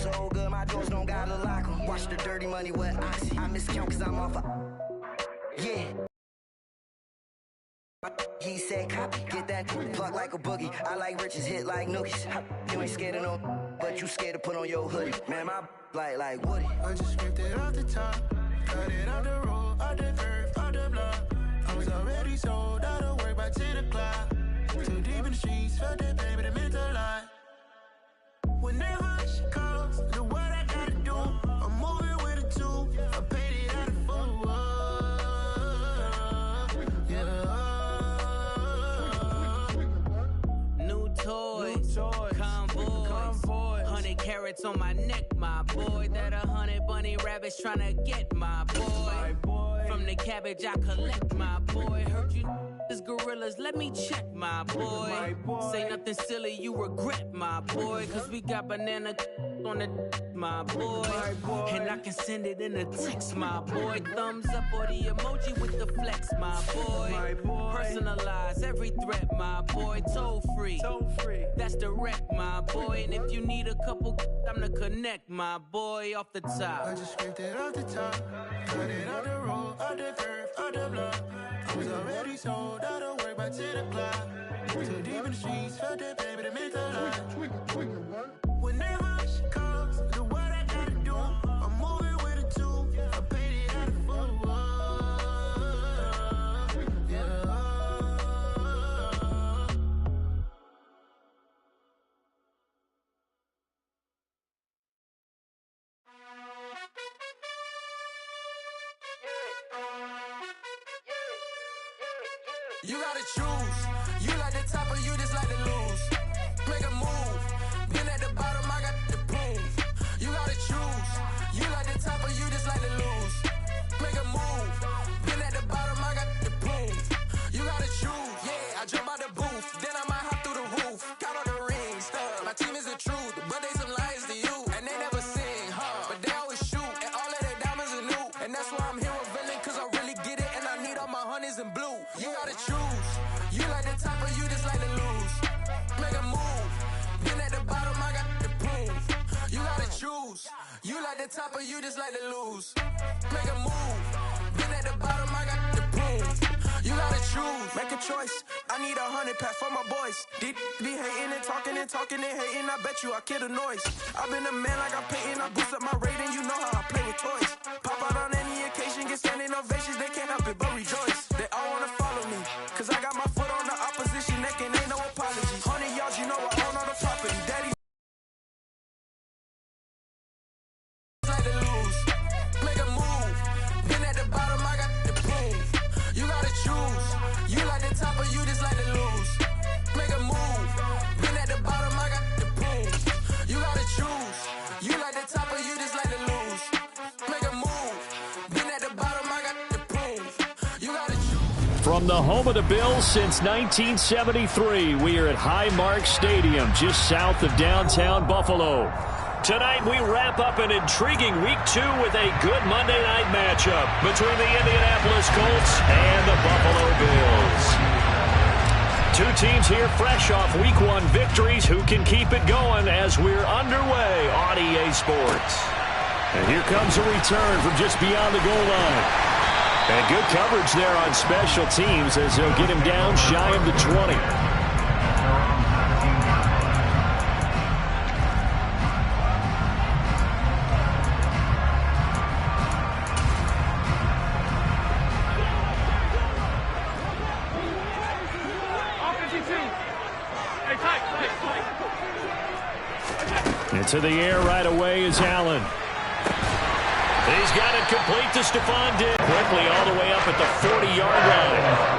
so good, my doors don't gotta lock 'em. Watch the dirty money with Oxy. I miscount cause I'm off yeah. He said copy, get that plug like a boogie. I like riches, hit like nookies. You ain't scared of no, but you scared to put on your hoodie. Man, my like Woody. I just ripped it off the top, cut it on the road, on the curve, on the block. I was already sold, out of work by 10 o'clock. Too deep in the streets, felt that baby, that meant a lot. Whenever she calls, know what I gotta do. I'm moving with a two, I paid it out of full. Yeah. New toys, convoys, 100 carats on my neck, my boy. That 100 bunny rabbits tryna get my boy. From the cabbage I collect, my boy. Heard you is gorillas, let me check, my boy. Say nothing silly, you regret, my boy. Cause we got banana on the my boy. And I can send it in a text, my boy. Thumbs up or the emoji with the flex, my boy. Personalize every threat, my boy. Toll free, that's direct, my boy. And if you need a couple, I'm to connect, my boy. Off the top, I just ripped it off the top, cut it on the road, on the curve, on the block. I was already sold, out of work by 10 o'clock. Too deep in the streets, felt that baby, that meant a lot. Whenever she calls, know what I gotta do. I'm moving with a two, I paid it out of full. Yeah. You gotta choose. You like the top or you just like to lose. Make a move. Been at the bottom, I got the proof. You gotta choose. You like the top or you just like to lose. Make a move. Been at the bottom, I got the proof. You gotta choose. Yeah, I jump out the booth. Then I might hop through the roof. Count on the rings. My team is the truth, but they some liars to you. And they never sing, but they always shoot. And all of their diamonds are new. And that's why I'm here revealing, cause I really get it. And I need all my honeys in blue. You gotta choose. You like the top or you just like to lose. Make a move. Been at the bottom, I got the proof. You gotta choose. You like the top or you just like to lose. Make a move. Been at the bottom, I got the proof. You gotta choose. Make a choice. I need 100 pack for my boys. Be hating and talking and hating. I bet you I kill the noise. I've been a man like I'm Peyton. I boost up my rating. You know how I play with toys. Pop out on any occasion, get standing ovations. They can't help it but rejoice. They all wanna follow me, cause I got my foot on the opposition neck and ain't no apologies. 100 yards, you know I own all the property. Daddy like to lose. Make a move. Been at the bottom, I got the proof. You gotta choose. You like the top or you just like to lose. Make a move. Been at the bottom, I got the proof. You gotta choose. You like the top or you just like to lose. Make a move. Been at the bottom, I got the proof. You gotta choose. From the home of the Bills since 1973, we are at Highmark Stadium, just south of downtown Buffalo. Tonight, we wrap up an intriguing Week 2 with a good Monday night matchup between the Indianapolis Colts and the Buffalo Bills. Two teams here fresh off Week 1 victories who can keep it going as we're underway on EA Sports. And here comes a return from just beyond the goal line. And good coverage there on special teams as they'll get him down shy of the 20. Into the air right away is Allen. He's got it complete to Stephon Diggs. Quickly all the way up at the 40-yard line.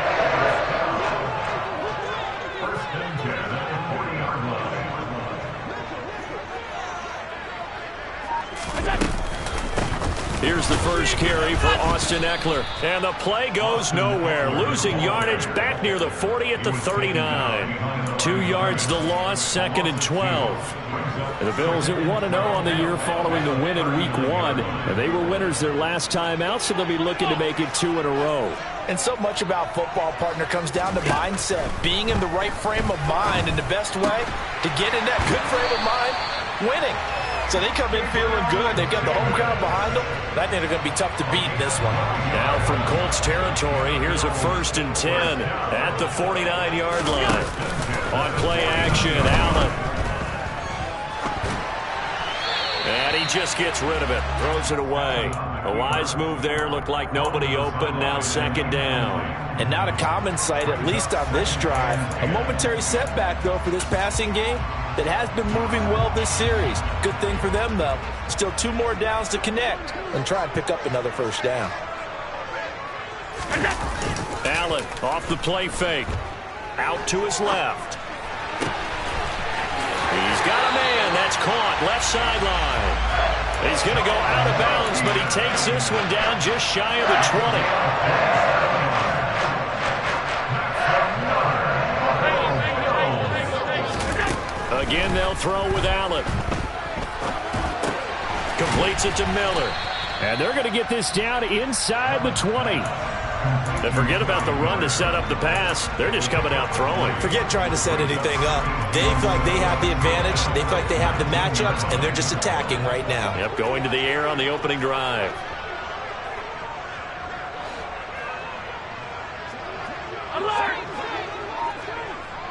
Here's the first carry for Austin Eckler. And the play goes nowhere. Losing yardage back near the 40 at the 39. 2 yards the loss, 2nd and 12. And the Bills at 1-0 on the year following the win in Week 1. And they were winners their last time out, so they'll be looking to make it 2 in a row. And so much about football, partner, comes down to mindset. Being in the right frame of mind, and the best way to get in that good frame of mind, winning. So they come in feeling good. They've got the home crowd behind them. I think they're going to be tough to beat in this one. Now from Colts territory, here's a 1st and 10 at the 49-yard line. On play action, Allen. And he just gets rid of it, throws it away. A wise move there, looked like nobody open, now 2nd down. And not a common sight, at least on this drive. A momentary setback, though, for this passing game that has been moving well this series. Good thing for them, though. Still 2 more downs to connect and try and pick up another 1st down. Allen off the play fake. Out to his left. He's got a man. That's caught. Left sideline. He's going to go out of bounds, but he takes this one down just shy of the 20. Again, they'll throw with Allen. Completes it to Miller. And they're going to get this down inside the 20. And forget about the run to set up the pass. They're just coming out throwing. Forget trying to set anything up. They feel like they have the advantage. They feel like they have the matchups, and they're just attacking right now. Yep, going to the air on the opening drive. Alert!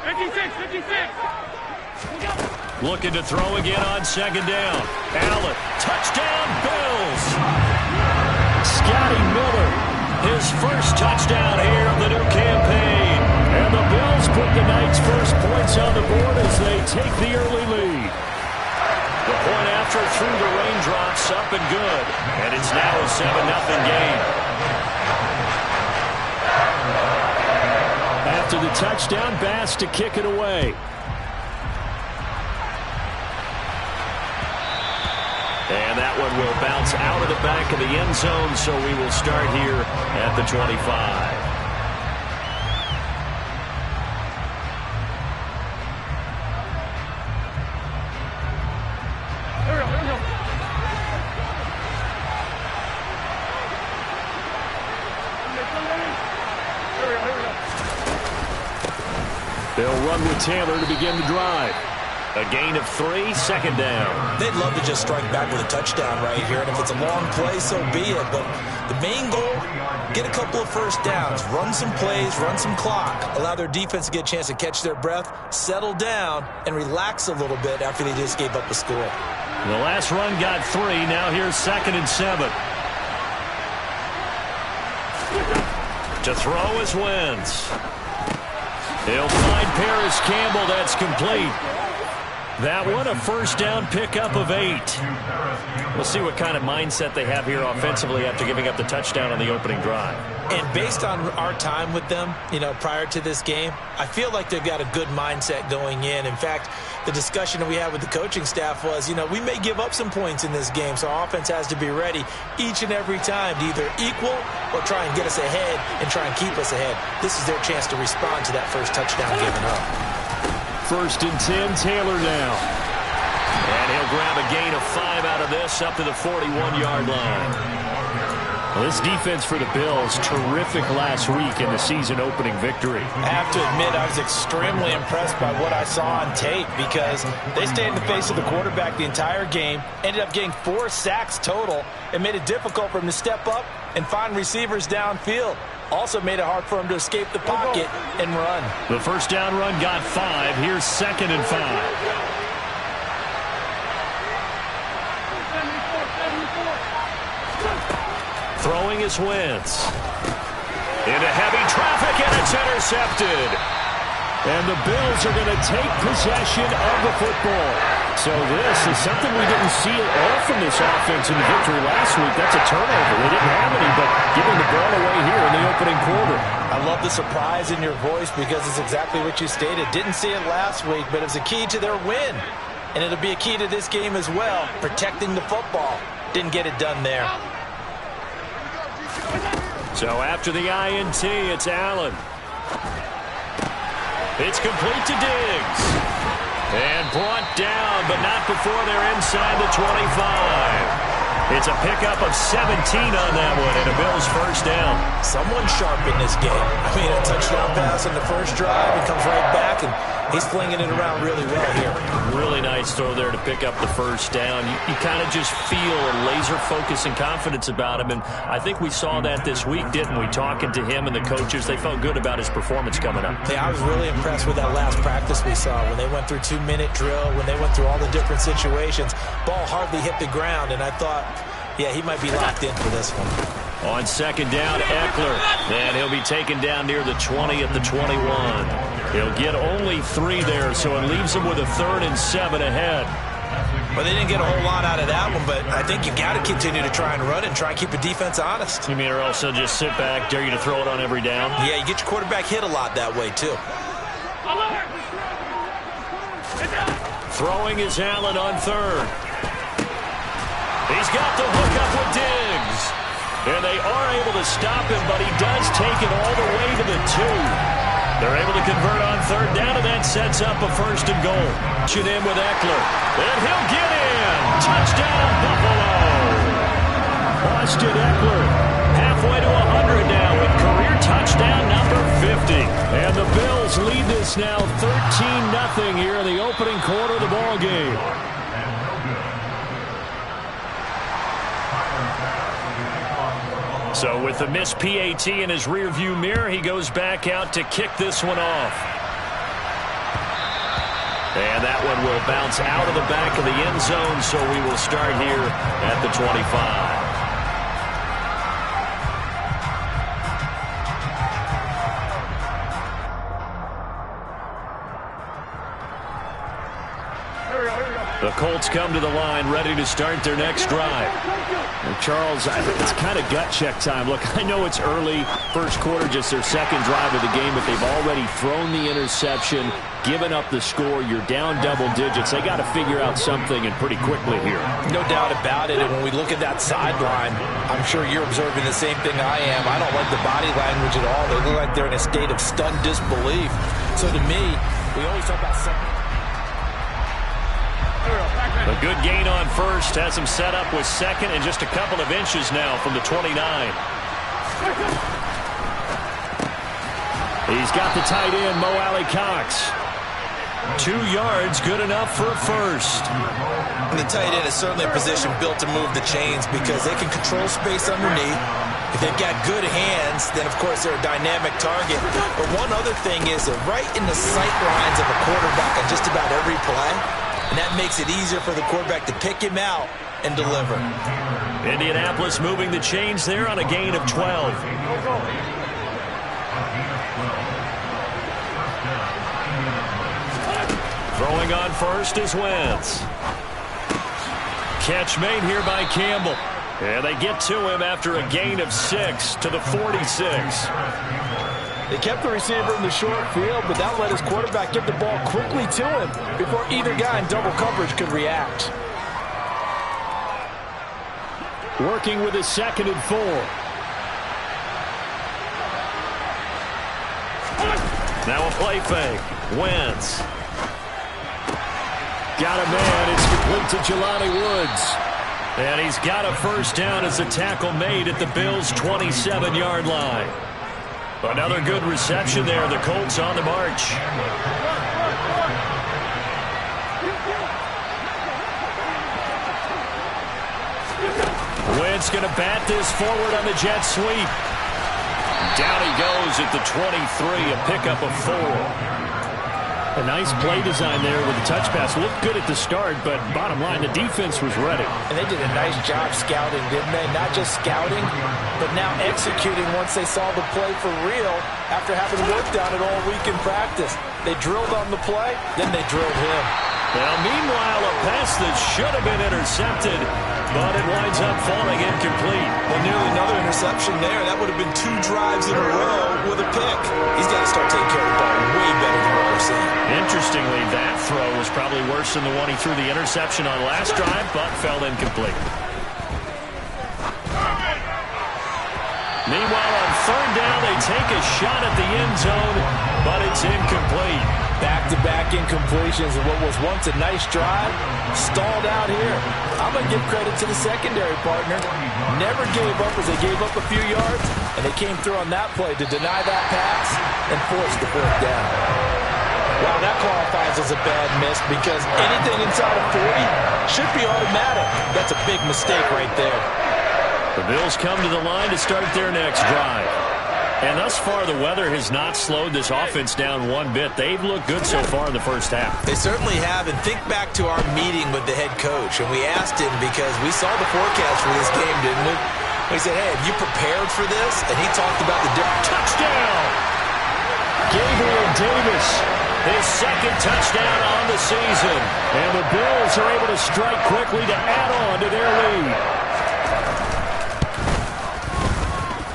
56. Looking to throw again on 2nd down. Allen, touchdown Bills. Scotty Miller, his first touchdown here of the new campaign. And the Bills put the night's first points on the board as they take the early lead. The point after through the raindrops, up and good. And it's now a 7-0 game. After the touchdown, Bass to kick it away. And that one will bounce out of the back of the end zone, so we will start here at the 25. They'll run with Taylor to begin the drive. A gain of 3, 2nd down. They'd love to just strike back with a touchdown right here, and if it's a long play, so be it. But the main goal, get a couple of 1st downs, run some plays, run some clock, allow their defense to get a chance to catch their breath, settle down, and relax a little bit after they just gave up a score. The last run got 3. Now here's 2nd and 7. To throw is Wentz. He'll find Paris Campbell. That's complete. That one, a 1st down pickup of 8. We'll see what kind of mindset they have here offensively after giving up the touchdown on the opening drive. And based on our time with them, prior to this game, I feel like they've got a good mindset going in. In fact, the discussion that we had with the coaching staff was, we may give up some points in this game, so our offense has to be ready each and every time to either equal or try and get us ahead and try and keep us ahead. This is their chance to respond to that first touchdown given up. 1st and 10, Taylor now. And he'll grab a gain of 5 out of this up to the 41-yard line. Well, this defense for the Bills, terrific last week in the season opening victory. I have to admit, I was extremely impressed by what I saw on tape because they stayed in the face of the quarterback the entire game, ended up getting 4 sacks total, and made it difficult for him to step up and find receivers downfield. Also made it hard for him to escape the pocket and run. The 1st down run got 5. Here's 2nd and 5. Throwing is Wentz. Into heavy traffic, and it's intercepted. And the Bills are going to take possession of the football. So this is something we didn't see at all from this offense in the victory last week. That's a turnover. They didn't have any, but giving the ball away here in the opening quarter. I love the surprise in your voice because it's exactly what you stated. Didn't see it last week, but it was a key to their win. And it'll be a key to this game as well, protecting the football. Didn't get it done there. So after the INT, it's Allen. It's complete to Diggs. And brought down, but not before they're inside the 25. It's a pickup of 17 on that one, and a Bills 1st down. Someone sharp in this game. I mean, a touchdown pass on the first drive. He comes right back and he's flinging it around really well here. Really nice throw there to pick up the first down. You kind of just feel a laser focus and confidence about him, and I think we saw that this week, didn't we? Talking to him and the coaches, they felt good about his performance coming up. Yeah, I was really impressed with that last practice we saw when they went through 2-minute drill, when they went through all the different situations. Ball hardly hit the ground, and I thought, yeah, he might be locked in for this one. On second down, Eckler, and he'll be taken down near the 20 at the 21. He'll get only 3 there, so it leaves him with a 3rd and 7 ahead. Well, they didn't get a whole lot out of that one, but I think you've got to continue to try and run and try and keep the defense honest. You mean, or else they'll just sit back, dare you to throw it on every down? Yeah, you get your quarterback hit a lot that way, too. Throwing is Allen on 3rd. He's got the hook up with Diggs. And they are able to stop him, but he does take it all the way to the 2. They're able to convert on 3rd down, and that sets up a 1st and goal. Shoot in with Eckler. And he'll get in. Touchdown, Buffalo. Austin Eckler halfway to 100 now with career touchdown number 50. And the Bills lead this now 13-0 here in the opening quarter of the ball game. So with the missed PAT in his rearview mirror, he goes back out to kick this one off. And that one will bounce out of the back of the end zone, so we will start here at the 25. The Colts come to the line, ready to start their next drive. And Charles, it's kind of gut check time. Look, I know it's early, first quarter, just their second drive of the game, but they've already thrown the interception, given up the score. You're down double digits. They got to figure out something, and pretty quickly here. No doubt about it. And when we look at that sideline, I'm sure you're observing the same thing I am. I don't like the body language at all. They look like they're in a state of stunned disbelief. So to me, we always talk about something. A good gain on 1st has him set up with 2nd and just a couple of inches now from the 29. He's got the tight end, Mo Alley-Cox. 2 yards, good enough for a 1st. And the tight end is certainly a position built to move the chains because they can control space underneath. If they've got good hands, then, of course, they're a dynamic target. But one other thing is they're right in the sight lines of a quarterback on just about every play. And that makes it easier for the quarterback to pick him out and deliver. Indianapolis moving the chains there on a gain of 12. Throwing on 1st is Wentz. Catch made here by Campbell. And they get to him after a gain of 6 to the 46. They kept the receiver in the short field, but that let his quarterback get the ball quickly to him before either guy in double coverage could react. Working with his 2nd and 4. Now a play fake. Wentz. Got a man. It's complete to Jelani Woods. And he's got a 1st down as a tackle made at the Bills' 27-yard line. Another good reception there. The Colts on the march. Wentz going to bat this forward on the jet sweep. Down he goes at the 23, a pickup of 4. A nice play design there with the touch pass. Looked good at the start, but bottom line, the defense was ready. And they did a nice job scouting, didn't they? Not just scouting, but now executing once they saw the play for real after having worked on it all week in practice. They drilled on the play, then they drilled him. Now, meanwhile, a pass that should have been intercepted, but it winds up falling incomplete. Well, nearly another interception there. That would have been 2 drives in a row with a pick. He's got to start taking care of the ball way better than what we're seeing. Interestingly, that throw was probably worse than the one he threw the interception on last drive, but fell incomplete. Meanwhile, on 3rd down, they take a shot at the end zone, but it's incomplete. Back-to-back incompletions, and what was once a nice drive stalled out here. I'm going to give credit to the secondary partner. Never gave up as they gave up a few yards, and they came through on that play to deny that pass and force the 4th down. Wow, that qualifies as a bad miss because anything inside of 40 should be automatic. That's a big mistake right there. The Bills come to the line to start their next drive. And thus far, the weather has not slowed this offense down one bit. They've looked good so far in the first half. They certainly have. And think back to our meeting with the head coach. And we asked him because we saw the forecast for this game, didn't we? We said, hey, have you prepared for this? And he talked about the different. Touchdown! Gabriel Davis, his second touchdown on the season. And the Bills are able to strike quickly to add on to their lead.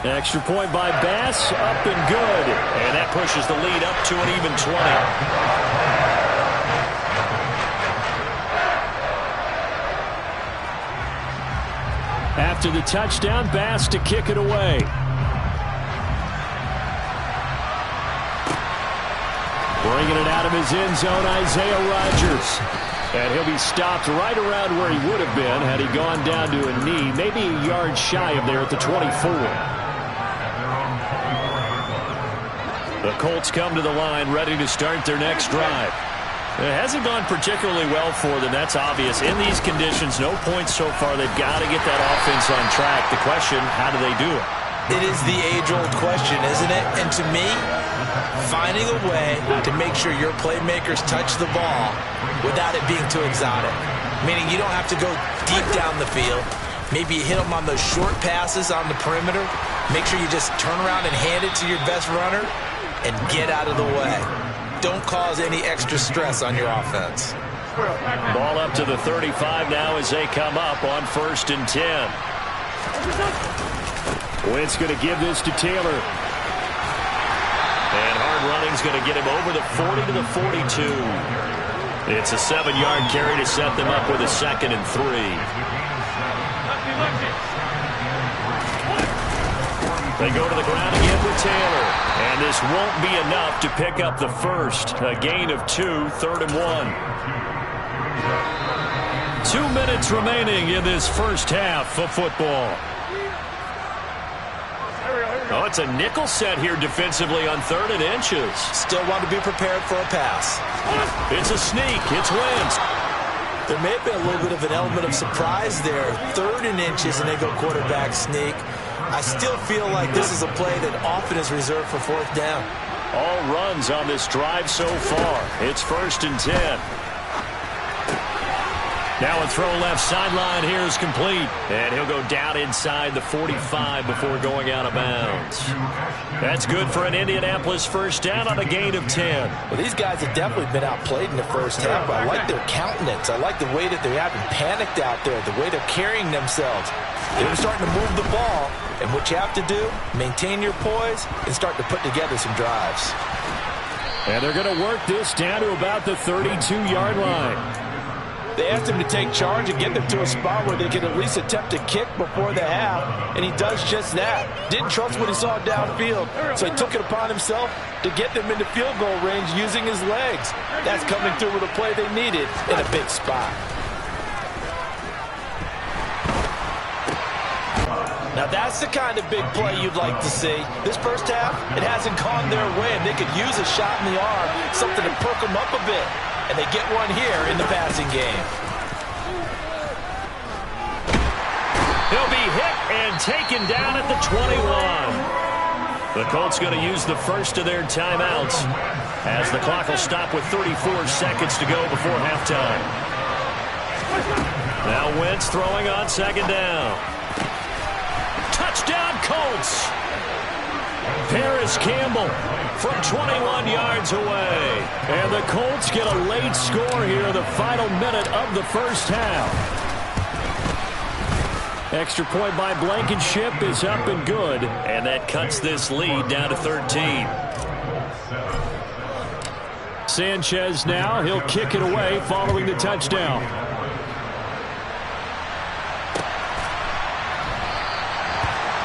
Extra point by Bass, up and good. And that pushes the lead up to an even 20. After the touchdown, Bass to kick it away. Bringing it out of his end zone, Isaiah Rodgers. And he'll be stopped right around where he would have been had he gone down to a knee, maybe a yard shy of there at the 24. The Colts come to the line ready to start their next drive. It hasn't gone particularly well for them, that's obvious. In these conditions, no points so far. They've got to get that offense on track. The question, how do they do it? It is the age-old question, isn't it? And to me, finding a way to make sure your playmakers touch the ball without it being too exotic. Meaning you don't have to go deep down the field. Maybe you hit them on those short passes on the perimeter. Make sure you just turn around and hand it to your best runner and get out of the way. Don't cause any extra stress on your offense. Ball up to the 35 now as they come up on 1st and 10. Wentz going to give this to Taylor. And hard running's going to get him over the 40 to the 42. It's a 7-yard carry to set them up with a 2nd and 3. They go to the ground again with Taylor. And this won't be enough to pick up the first. A gain of 2, 3rd and 1. 2 minutes remaining in this first half of football. Oh, it's a nickel set here defensively on 3rd and inches. Still want to be prepared for a pass. It's a sneak. It's Wentz. There may have been a little bit of an element of surprise there. 3rd and inches and they go quarterback sneak. I still feel like this is a play that often is reserved for 4th down. All runs on this drive so far. It's 1st and 10. Now a throw left sideline here is complete. And he'll go down inside the 45 before going out of bounds. That's good for an Indianapolis first down on a gain of 10. Well, these guys have definitely been outplayed in the first half. I like their countenance. I like the way that they haven't panicked out there, the way they're carrying themselves. They're starting to move the ball. And what you have to do, maintain your poise and start to put together some drives. And they're going to work this down to about the 32-yard line. They asked him to take charge and get them to a spot where they could at least attempt to kick before the half, and he does just that. Didn't trust what he saw downfield, so he took it upon himself to get them into field goal range using his legs. That's coming through with a play they needed in a big spot. Now that's the kind of big play you'd like to see. This first half, it hasn't gone their way, and they could use a shot in the arm, something to perk them up a bit. And they get one here in the passing game. He'll be hit and taken down at the 21. The Colts going to use the first of their timeouts as the clock will stop with 34 seconds to go before halftime. Now Wentz throwing on 2nd down. Touchdown Colts! Paris Campbell from 21 yards away. And the Colts get a late score here in the final minute of the first half. Extra point by Blankenship is up and good. And that cuts this lead down to 13. Sanchez now, he'll kick it away following the touchdown.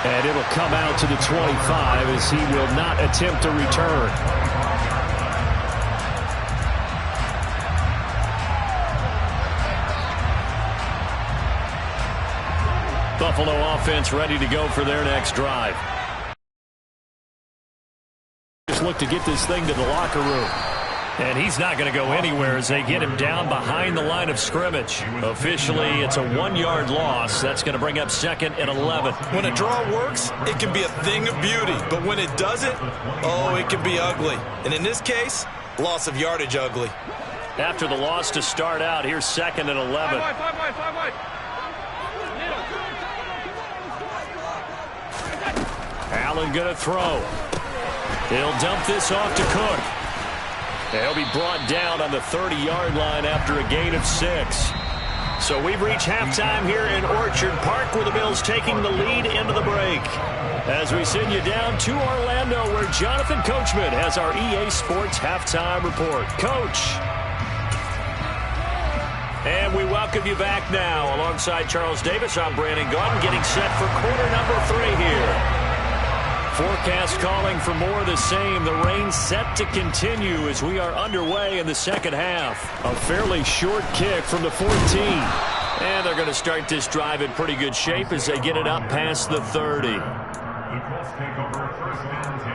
And it'll come out to the 25 as he will not attempt to return. Buffalo offense ready to go for their next drive. Just look to get this thing to the locker room. And he's not going to go anywhere as they get him down behind the line of scrimmage. Officially, it's a 1-yard loss. That's going to bring up 2nd and 11. When a draw works, it can be a thing of beauty. But when it doesn't, oh, it can be ugly. And in this case, loss of yardage ugly. After the loss to start out, here's 2nd and 11. Allen going to throw. He'll dump this off to Cook. He'll be brought down on the 30-yard line after a gain of 6. So we've reached halftime here in Orchard Park, where the Bills taking the lead into the break. As we send you down to Orlando, where Jonathan Coachman has our EA Sports halftime report. Coach. And we welcome you back now. Alongside Charles Davis, I'm Brandon Gaudin, getting set for quarter number 3 here. Forecast calling for more of the same. The rain set to continue as we are underway in the second half. A fairly short kick from the 14. And they're going to start this drive in pretty good shape as they get it up past the 30. The Colts take over 1st and 10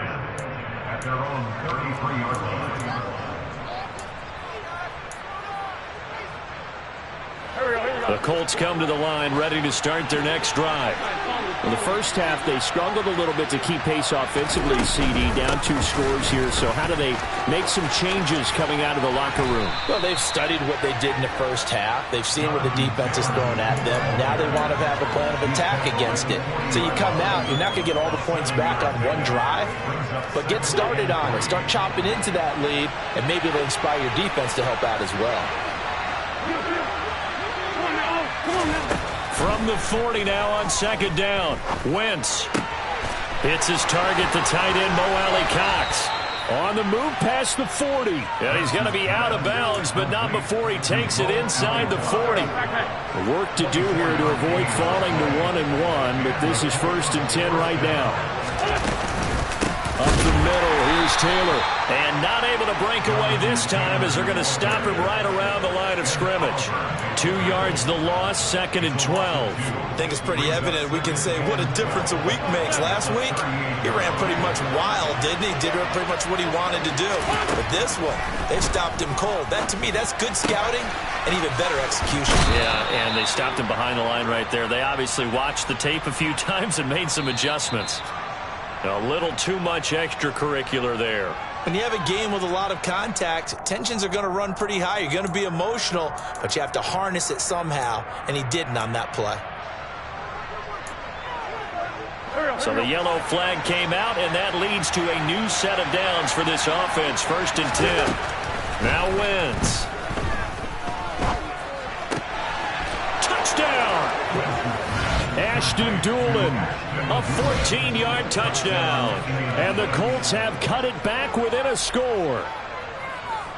at their own 33-yard line. The Colts come to the line ready to start their next drive. In the first half, they struggled a little bit to keep pace offensively, CD, down 2 scores here. So how do they make some changes coming out of the locker room? Well, they've studied what they did in the first half. They've seen what the defense is throwing at them. Now they want to have a plan of attack against it. So you come out, you're not going to get all the points back on one drive, but get started on it. Start chopping into that lead, and maybe it'll inspire your defense to help out as well. From the 40 now on 2nd down. Wentz hits his target, the tight end, Mo Alley-Cox. On the move past the 40. And he's going to be out of bounds, but not before he takes it inside the 40. Work to do here to avoid falling to 1-1, but this is 1st and 10 right now. Up the middle, here's Taylor. And not able to break away this time as they're going to stop him right around the line of scrimmage. 2 yards the loss, 2nd and 12. I think it's pretty evident we can say what a difference a week makes. Last week, he ran pretty much wild, didn't he? Did pretty much what he wanted to do. But this one, they stopped him cold. That, to me, that's good scouting and even better execution. Yeah, and they stopped him behind the line right there. They obviously watched the tape a few times and made some adjustments. A little too much extracurricular there. When you have a game with a lot of contact, tensions are going to run pretty high. You're going to be emotional, but you have to harness it somehow, and he didn't on that play. So the yellow flag came out, and that leads to a new set of downs for this offense. 1st and 10. Now Wentz. Touchdown! Ashton Doolin, a 14-yard touchdown. And the Colts have cut it back within a score.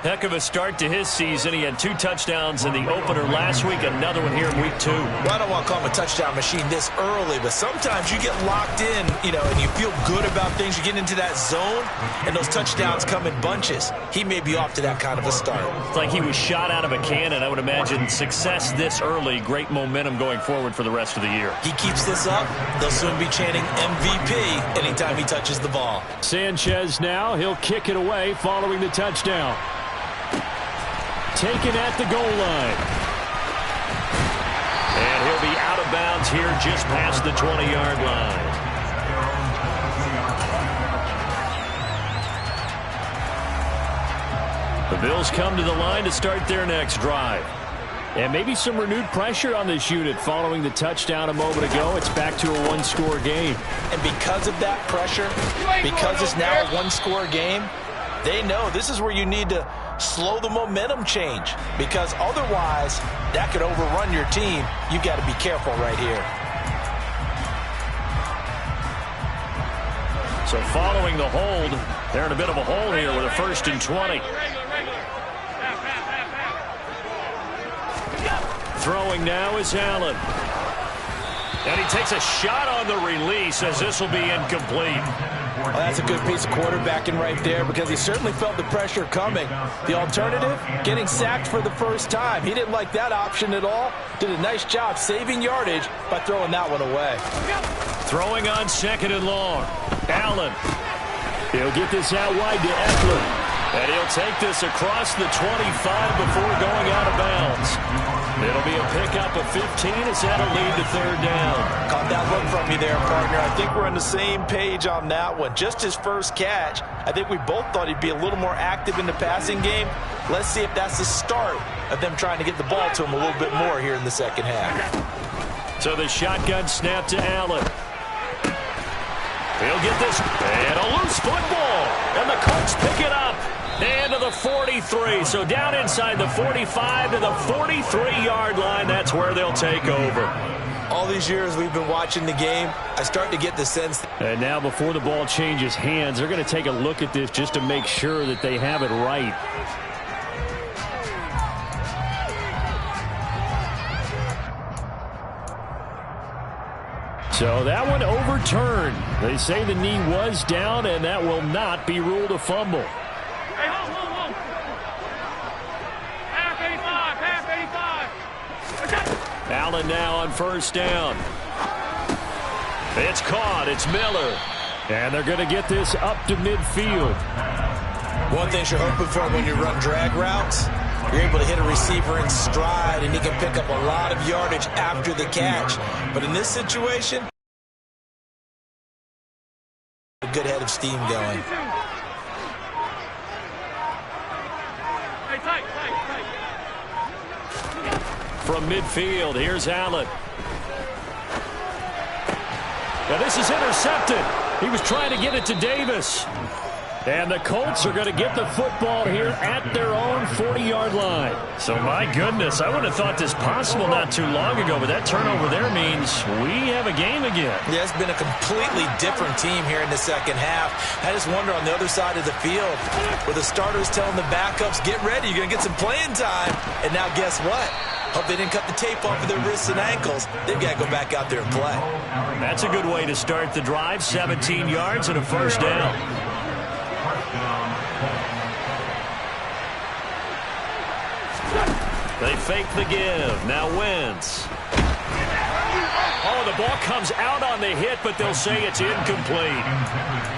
Heck of a start to his season. He had 2 touchdowns in the opener last week, another one here in week 2. Well, I don't want to call him a touchdown machine this early, but sometimes you get locked in, and you feel good about things. You get into that zone, and those touchdowns come in bunches. He may be off to that kind of a start. It's like he was shot out of a cannon. I would imagine success this early, great momentum going forward for the rest of the year. He keeps this up, they'll soon be chanting MVP anytime he touches the ball. Sanchez now, he'll kick it away following the touchdown. Taken at the goal line. And he'll be out of bounds here just past the 20-yard line. The Bills come to the line to start their next drive. And maybe some renewed pressure on this unit following the touchdown a moment ago. It's back to a 1-score game. And because of that pressure, because it's now a 1-score game, they know this is where you need to slow the momentum change, because otherwise that could overrun your team. You've got to be careful right here. So following the hold, they're in a bit of a hole here with a 1st and 20. Throwing now is Allen. And he takes a shot on the release as this will be incomplete. Well, that's a good piece of quarterbacking right there, because he certainly felt the pressure coming. The alternative, getting sacked for the first time. He didn't like that option at all. Did a nice job saving yardage by throwing that one away. Throwing on 2nd and long. Allen. He'll get this out wide to Eckler. And he'll take this across the 25 before going out of bounds. It'll be a pickup of 15 as that'll lead to third down. Caught that look from you there, partner. I think we're on the same page on that one. Just his first catch. I think we both thought he'd be a little more active in the passing game. Let's see if that's the start of them trying to get the ball to him a little bit more here in the second half. So the shotgun snap to Allen. He'll get this, and a loose football. And the Colts pick it up. And to the 43. So down inside the 45 to the 43-yard line. That's where they'll take over. All these years we've been watching the game, I start to get the sense. And now before the ball changes hands, they're going to take a look at this just to make sure that they have it right. So that one overturned. They say the knee was down, and that will not be ruled a fumble. Hey, hold. Half 85. Allen now on first down. It's caught. It's Miller. And they're going to get this up to midfield. One thing you're hoping for when you run drag routes, you're able to hit a receiver in stride, and he can pick up a lot of yardage after the catch. But in this situation, a good head of steam going. Hey, tight. From midfield, here's Allen. Now this is intercepted. He was trying to get it to Davis. And the Colts are going to get the football here at their own 40-yard line. So, my goodness, I would have thought this possible not too long ago, but that turnover there means we have a game again. Yeah, it's been a completely different team here in the second half. I just wonder on the other side of the field, where the starters telling the backups, get ready, you're going to get some playing time. And now guess what? Hope they didn't cut the tape off of their wrists and ankles. They've got to go back out there and play. That's a good way to start the drive. 17 yards and a first down. They fake the give. Now Wentz. Oh, the ball comes out on the hit, but they'll say it's incomplete.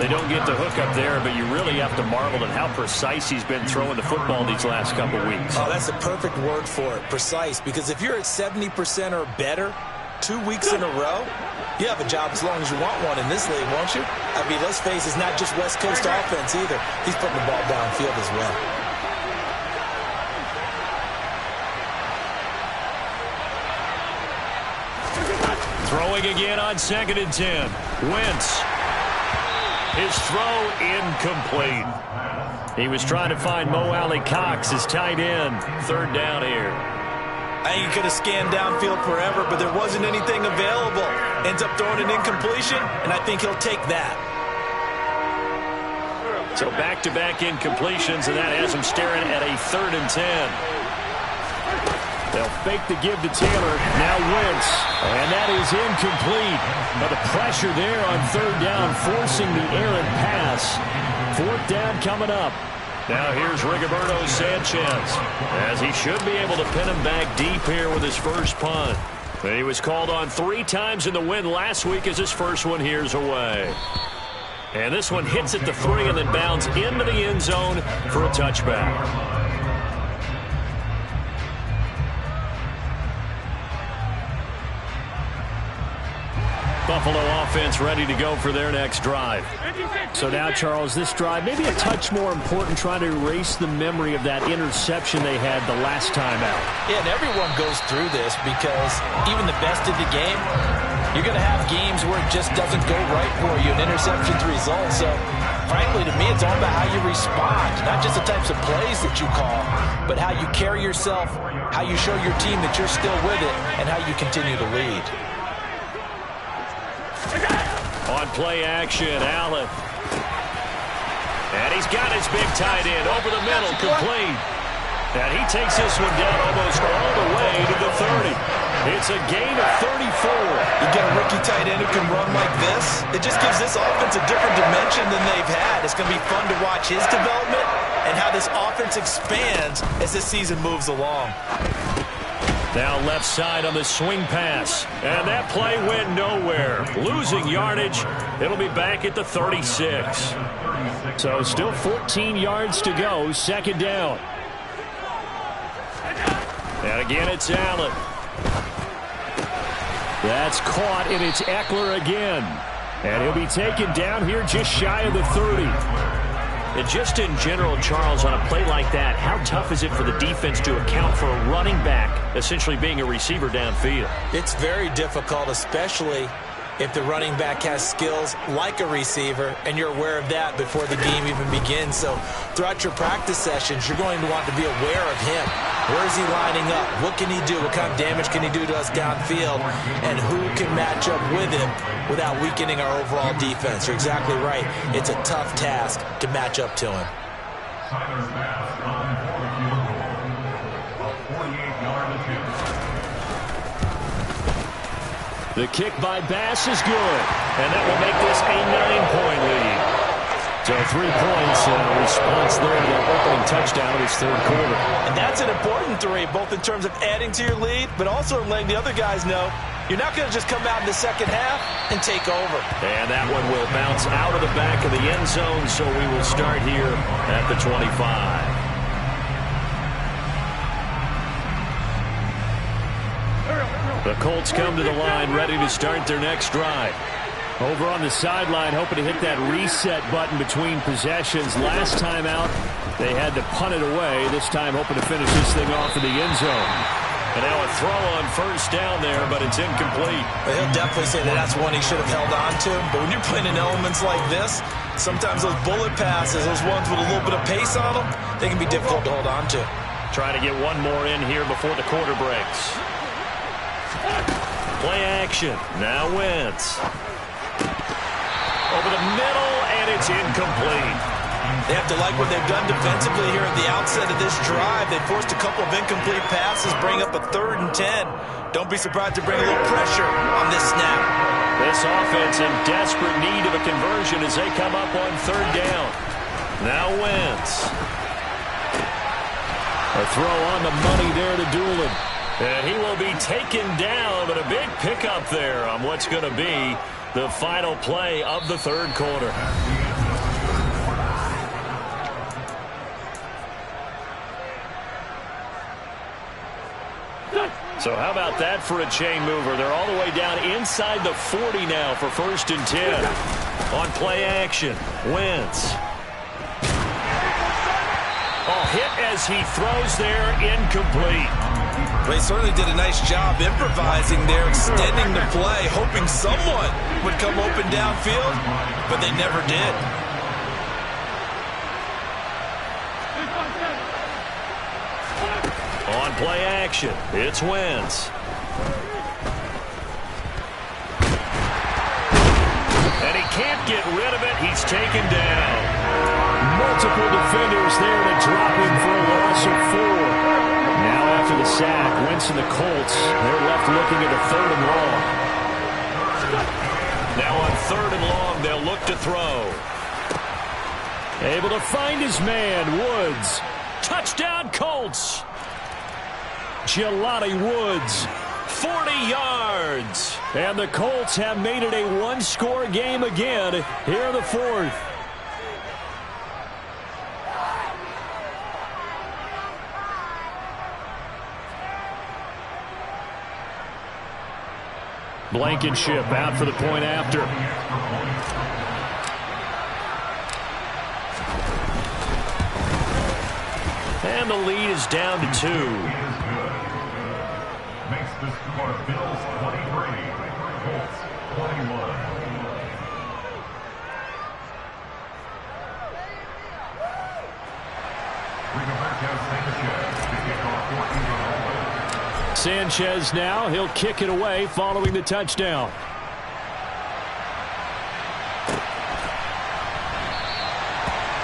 They don't get the hook up there, but you really have to marvel at how precise he's been throwing the football these last couple weeks. Oh, that's the perfect word for it, precise. Because if you're at 70% or better 2 weeks in a row, you have a job as long as you want one in this league, won't you? I mean, let's face it, it's not just West Coast offense either. He's putting the ball downfield as well. Throwing again on 2nd and 10. Wentz. His throw incomplete. He was trying to find Mo Alley Cox, his tight end. Third down here. I think he could have scanned downfield forever, but there wasn't anything available. Ends up throwing an incompletion, and I think he'll take that. So back-to-back incompletions, and that has him staring at a 3rd and 10. They'll fake the give to Taylor. Now Wentz. And that is incomplete. But the pressure there on 3rd down, forcing the errant pass. 4th down coming up. Now here's Rigoberto Sanchez, as he should be able to pin him back deep here with his first punt. He was called on 3 times in the win last week as his first one here's away. And this one hits at the 3 and then bounds into the end zone for a touchback. Buffalo offense ready to go for their next drive. So now, Charles, this drive maybe a touch more important, trying to erase the memory of that interception they had the last time out. Yeah, and everyone goes through this because even the best of the game, you're going to have games where it just doesn't go right for you, and interceptions result. So, frankly, to me, it's all about how you respond, not just the types of plays that you call, but how you carry yourself, how you show your team that you're still with it, and how you continue to lead. On play action, Allen. And he's got his big tight end over the middle, complete. And he takes this one down almost all the way to the 30. It's a gain of 34. You get a rookie tight end who can run like this, it just gives this offense a different dimension than they've had. It's going to be fun to watch his development and how this offense expands as this season moves along. Now left side on the swing pass. And that play went nowhere. Losing yardage. It'll be back at the 36. So still 14 yards to go. Second down. And again, it's Allen. That's caught, and it's Eckler again. And he'll be taken down here just shy of the 30. And just in general, Charles, on a play like that, how tough is it for the defense to account for a running back essentially being a receiver downfield? It's very difficult, especially if the running back has skills like a receiver, and you're aware of that before the game even begins. So throughout your practice sessions, you're going to want to be aware of him. Where is he lining up? What can he do? What kind of damage can he do to us downfield? And who can match up with him without weakening our overall defense? You're exactly right. It's a tough task to match up to him. Tyler's pass on for the field goal. A 48-yard attempt. The kick by Bass is good. And that will make this a 9-point lead. So 3 points and a response there to the opening touchdown of his third quarter. And that's an important 3, both in terms of adding to your lead, but also in letting the other guys know you're not going to just come out in the second half and take over. And that one will bounce out of the back of the end zone, so we will start here at the 25. The Colts come to the line, ready to start their next drive. Over on the sideline, hoping to hit that reset button between possessions. Last time out, they had to punt it away. This time, hoping to finish this thing off in the end zone. And now a throw on first down there, but it's incomplete. Well, he'll definitely say that that's one he should have held on to. But when you're playing in elements like this, sometimes those bullet passes, those ones with a little bit of pace on them, they can be difficult to hold on to. Trying to get one more in here before the quarter breaks. Play action. Now Wentz. Over the middle, and it's incomplete. They have to like what they've done defensively here at the outset of this drive. They forced a couple of incomplete passes, bring up a 3rd and 10. Don't be surprised to bring a little pressure on this snap. This offense in desperate need of a conversion as they come up on 3rd down. Now Wentz. A throw on the money there to Doolin. And he will be taken down, but a big pickup there on what's going to be the final play of the third quarter. So how about that for a chain mover? They're all the way down inside the 40 now for 1st and 10. On play action, Wentz. Oh, hit as he throws there, incomplete. They certainly did a nice job improvising there, extending the play, hoping someone would come open downfield, but they never did. On play action, it's Wentz. And he can't get rid of it. He's taken down. Multiple defenders there to drop him for a loss of 4. Now after the sack, Wentz and the Colts, they're left looking at a 3rd and long. Now on 3rd and long, they'll look to throw. Able to find his man, Woods. Touchdown, Colts. Jelani Woods, 40 yards. And the Colts have made it a one-score game again here in the 4th. Blankenship out for the point after. And the lead is down to 2. Makes the score Bills 23, Colts 21. Sanchez now, he'll kick it away following the touchdown.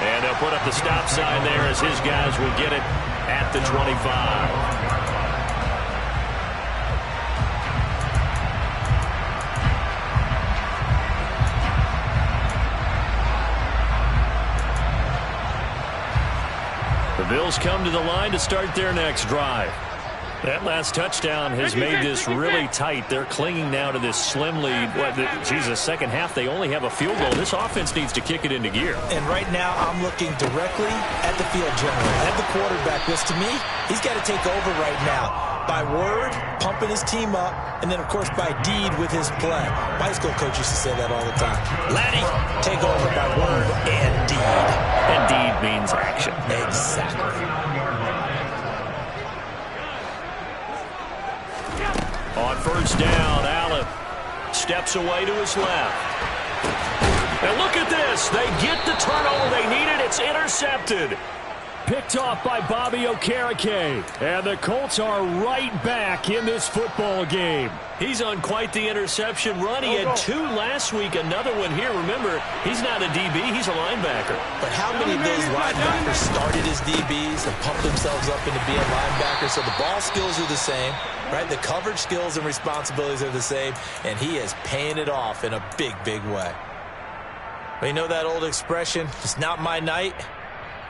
And they'll put up the stop sign there as his guys will get it at the 25. The Bills come to the line to start their next drive. That last touchdown has made this really tight. They're clinging now to this slim lead. Second half, they only have a field goal. This offense needs to kick it into gear. And right now, I'm looking directly at the field general, at the quarterback, because to me, he's got to take over right now. By word, pumping his team up, and then, of course, by deed with his play. My high school coach used to say that all the time. Laddie, take over by word and deed. And deed means action. Exactly. On first down, Allen steps away to his left. And look at this. They get the turnover they needed. It's intercepted. Picked off by Bobby Okereke. And the Colts are right back in this football game. He's on quite the interception run. He had 2 last week, another one here. Remember, he's not a DB, he's a linebacker. But how many of those linebackers started as DBs and pumped themselves up into being linebackers? So the ball skills are the same, right? The coverage skills and responsibilities are the same, and he is paying it off in a big, big way. But you know that old expression, it's not my night?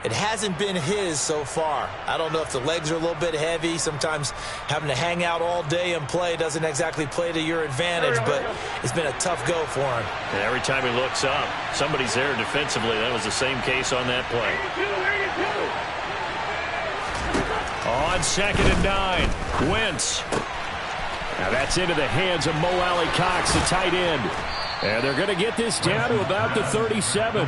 It hasn't been his so far. I don't know if the legs are a little bit heavy. Sometimes having to hang out all day and play doesn't exactly play to your advantage, but it's been a tough go for him. And every time he looks up, somebody's there defensively. That was the same case on that play. On 2nd and 9, Wentz. Now that's into the hands of Mo Alley Cox, the tight end. And they're going to get this down to about the 37.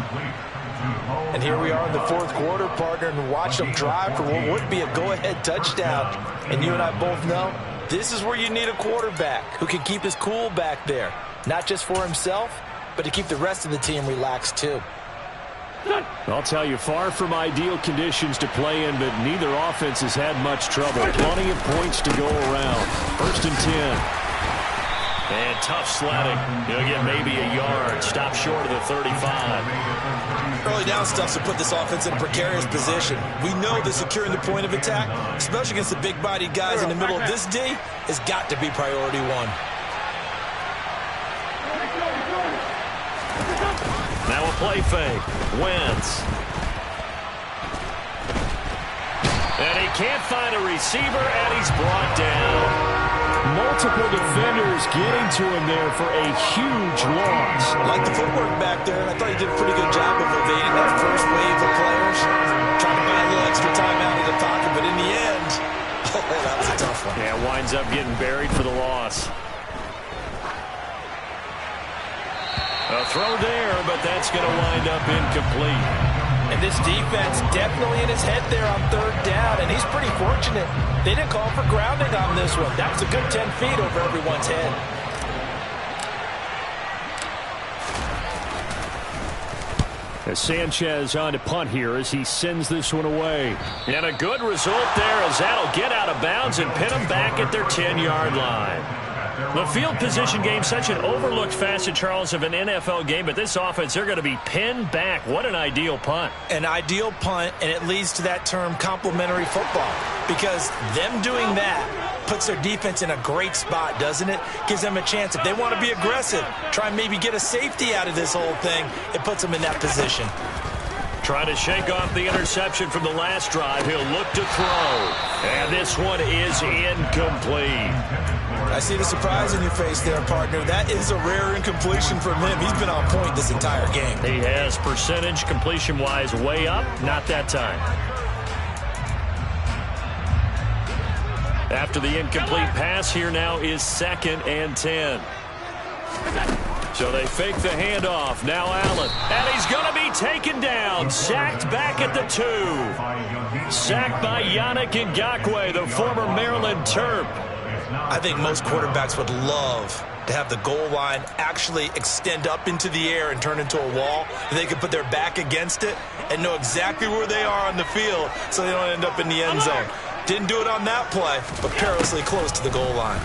And here we are in the 4th quarter, partner, and watch them drive for what would be a go-ahead touchdown. And you and I both know this is where you need a quarterback who can keep his cool back there. Not just for himself, but to keep the rest of the team relaxed too. I'll tell you, far from ideal conditions to play in, but neither offense has had much trouble. Plenty of points to go around. 1st and 10. And tough sledding. He'll get maybe a yard. Stop short of the 35. Early down stuff to put this offense in a precarious position. We know that securing the point of attack, especially against the big-bodied guys in the middle of this D, has got to be priority 1. Now a play fake. Wentz. And he can't find a receiver, and he's brought down. Multiple defenders getting to him there for a huge loss. Like the footwork back there, and I thought he did a pretty good job of evading that first wave of players. Trying to buy a little extra time out of the pocket, but in the end, that was a tough one. Yeah, winds up getting buried for the loss. A throw there, but that's going to wind up incomplete. And this defense definitely in his head there on 3rd down, and he's pretty fortunate. They didn't call for grounding on this one. That was a good 10 feet over everyone's head. As Sanchez on to punt here as he sends this one away. And a good result there as that'll get out of bounds and pin them back at their 10-yard line. The field position game, such an overlooked facet, Charles, of an NFL game, but this offense, they're going to be pinned back. What an ideal punt. An ideal punt, and it leads to that term complementary football, because them doing that puts their defense in a great spot, doesn't it? Gives them a chance. If they want to be aggressive, try and maybe get a safety out of this whole thing, it puts them in that position. Trying to shake off the interception from the last drive. He'll look to throw. And this one is incomplete. I see the surprise in your face there, partner. That is a rare incompletion from him. He's been on point this entire game. He has, percentage completion-wise way up. Not that time. After the incomplete pass, here now is 2nd and 10. So they fake the handoff. Now Allen. And he's going to be taken down. Sacked back at the 2. Sacked by Yannick Ngakoue, the former Maryland Terp. I think most quarterbacks would love to have the goal line actually extend up into the air and turn into a wall. They can put their back against it and know exactly where they are on the field so they don't end up in the end zone. Didn't do it on that play, but perilously close to the goal line.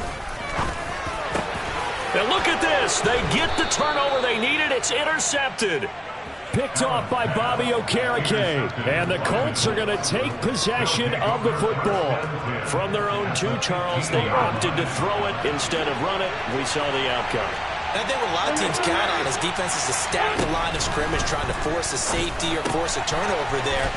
And look at this. They get the turnover they needed. It's intercepted. Picked off by Bobby Okereke. And the Colts are going to take possession of the football. From their own 2, Charles, they opted to throw it instead of run it. We saw the outcome. And I think what a lot of teams count on is defenses to stack the line of scrimmage, trying to force a safety or force a turnover there.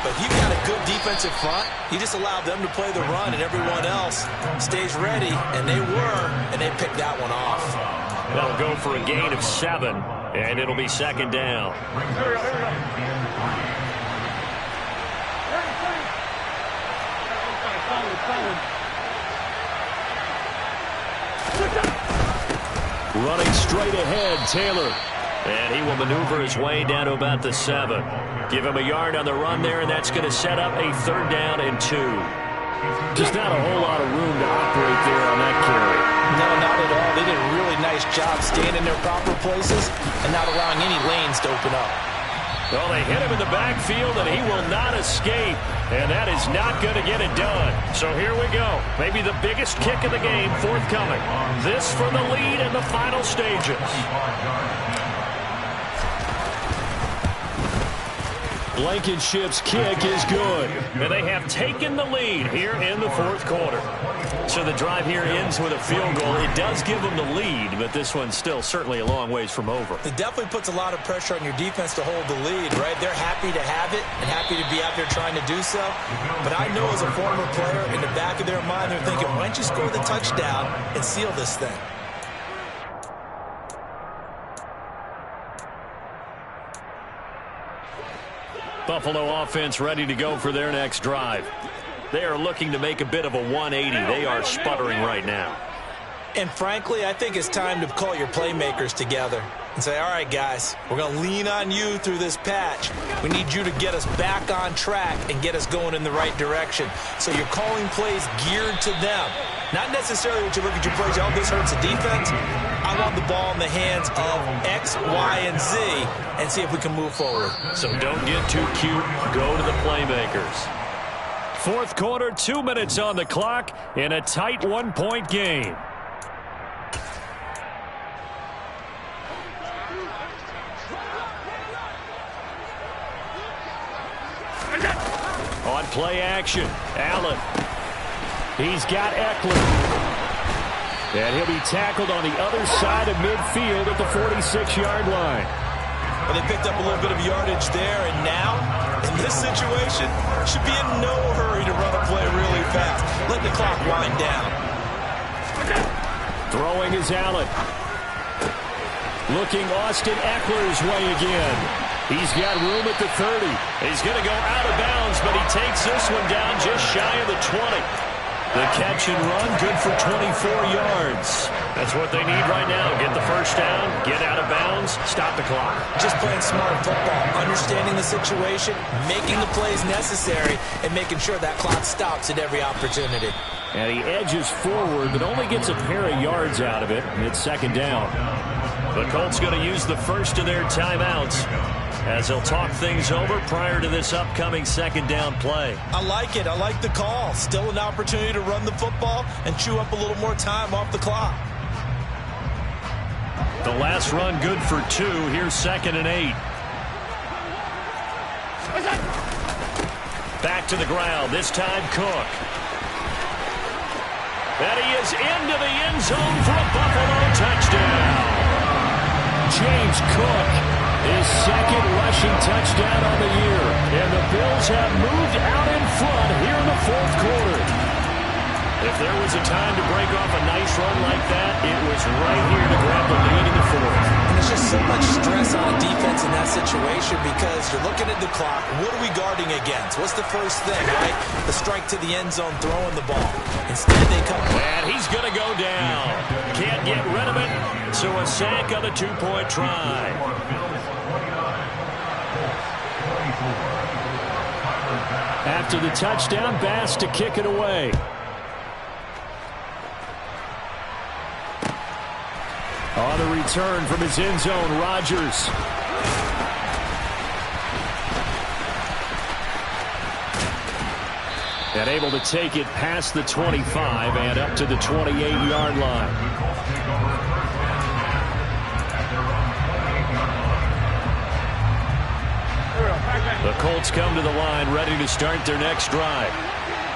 but you've got a good defensive front. You just allow them to play the run, and everyone else stays ready, and they were, and they picked that one off. They'll go for a gain of 7, and it'll be second down. Running straight ahead, Taylor. And he will maneuver his way down to about the 7. Give him a yard on the run there, and that's going to set up a 3rd down and 2. Just not a whole lot of room to operate there on that carry. No, not at all. They did a really nice job staying in their proper places and not allowing any lanes to open up. Well, they hit him in the backfield, and he will not escape. And that is not going to get it done. So here we go. Maybe the biggest kick of the game forthcoming. This for the lead in the final stages. Blankenship's kick is good. And they have taken the lead here in the 4th quarter. So the drive here ends with a field goal. It does give them the lead, but this one's still certainly a long ways from over. It definitely puts a lot of pressure on your defense to hold the lead, right? They're happy to have it and happy to be out there trying to do so. But I know as a former player, in the back of their mind, they're thinking, why don't you score the touchdown and seal this thing? Buffalo offense ready to go for their next drive. They are looking to make a bit of a 180. They are sputtering right now. And frankly, I think it's time to call your playmakers together and say, all right, guys, we're going to lean on you through this patch. We need you to get us back on track and get us going in the right direction. So you're calling plays geared to them. Not necessarily when you look at your plays, oh, this hurts the defense. I want the ball in the hands of X, Y, and Z and see if we can move forward. So don't get too cute. Go to the playmakers. 4th quarter, 2 minutes on the clock in a tight 1-point game. On play action, Allen. He's got Eckler. And he'll be tackled on the other side of midfield at the 46-yard line. Well, they picked up a little bit of yardage there, and now, in this situation, should be in no hurry to run a play really fast. Let the clock wind down. Throwing is Allen. Looking Austin Eckler's way again. He's got room at the 30. He's going to go out of bounds, but he takes this one down just shy of the 20. The catch and run, good for 24 yards. That's what they need right now. Get the first down, get out of bounds, stop the clock. Just playing smart football, understanding the situation, making the plays necessary, and making sure that clock stops at every opportunity. And he edges forward, but only gets a pair of yards out of it, and it's 2nd down. The Colts going to use the first of their timeouts as they'll talk things over prior to this upcoming 2nd down play. I like it. I like the call. Still an opportunity to run the football and chew up a little more time off the clock. The last run good for 2. Here's 2nd and 8. Back to the ground. This time Cook. And he is into the end zone for a Buffalo touchdown. James Cook, his 2nd rushing touchdown on the year. And the Bills have moved out in front here in the 4th quarter. If there was a time to break off a nice run like that, it was right here to grab the lead in the 4th. And there's just so much stress on a defense in that situation because you're looking at the clock. What are we guarding against? What's the first thing, right? The strike to the end zone, throwing the ball. Instead, they come. And he's going to go down. Can't get rid of it, so a sack on the 2-point try. After the touchdown, Bass to kick it away. On the return from his end zone, Rodgers. And able to take it past the 25 and up to the 28-yard line. The Colts come to the line ready to start their next drive.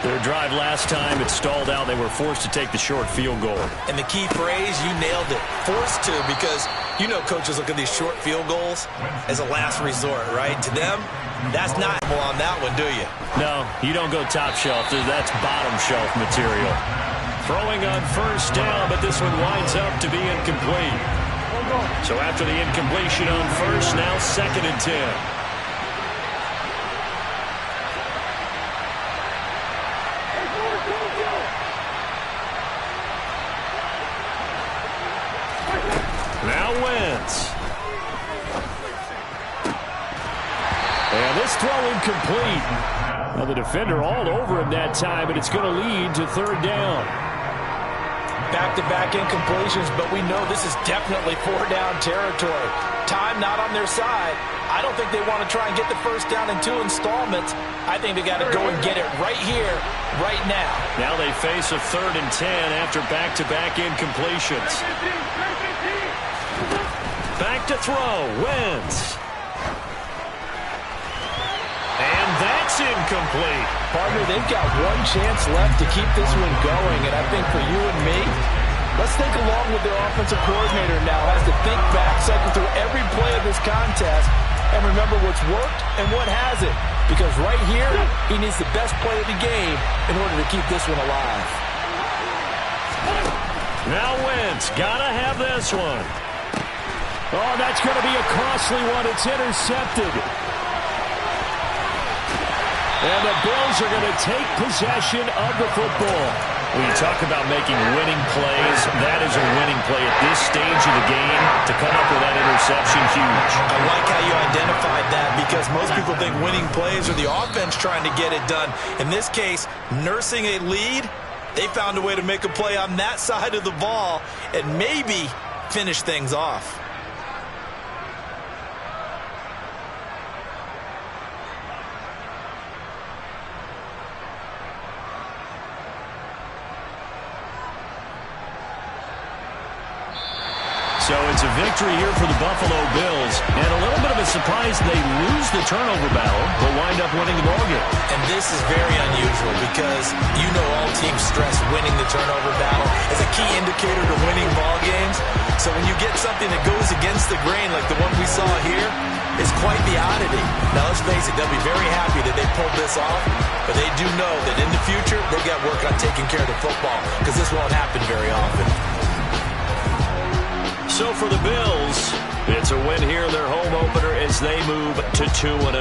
Their drive last time, it stalled out. They were forced to take the short field goal. And the key phrase, you nailed it. Forced to, because you know coaches look at these short field goals as a last resort, right? To them, that's not on that one, do you? No, you don't go top shelf. That's bottom shelf material. Throwing on first down, but this one winds up to be incomplete. So after the incompletion on first, now 2nd and 10. Now Wentz. And this throw incomplete. Now the defender all over him that time, and it's going to lead to 3rd down. Back-to-back incompletions, but we know this is definitely 4-down territory. Time not on their side. I don't think they want to try and get the first down in 2 installments. I think they got to go and get it right here, right now. Now they face a 3rd and 10 after back-to-back incompletions. Back to throw, Wentz. And that's incomplete. Partner, they've got one chance left to keep this one going, and I think for you and me, let's think along with their offensive coordinator now. Has to think back, cycle through every play of this contest, and remember what's worked and what hasn't. Because right here, he needs the best play of the game in order to keep this one alive. Now Wentz, gotta have this one. Oh, that's going to be a costly one. It's intercepted. And the Bills are going to take possession of the football. When you talk about making winning plays, that is a winning play at this stage of the game. To come up with that interception, huge. I like how you identified that, because most people think winning plays are the offense trying to get it done. In this case, nursing a lead, they found a way to make a play on that side of the ball and maybe finish things off. So it's a victory here for the Buffalo Bills. And a little bit of a surprise, they lose the turnover battle, but wind up winning the ballgame. And this is very unusual because you know all teams stress winning the turnover battle as a key indicator to winning ball games. So when you get something that goes against the grain like the one we saw here, it's quite the oddity. Now let's face it, they'll be very happy that they pulled this off, but they do know that in the future they've got work on taking care of the football because this won't happen very often. So for the Bills, it's a win here in their home opener as they move to 2-0.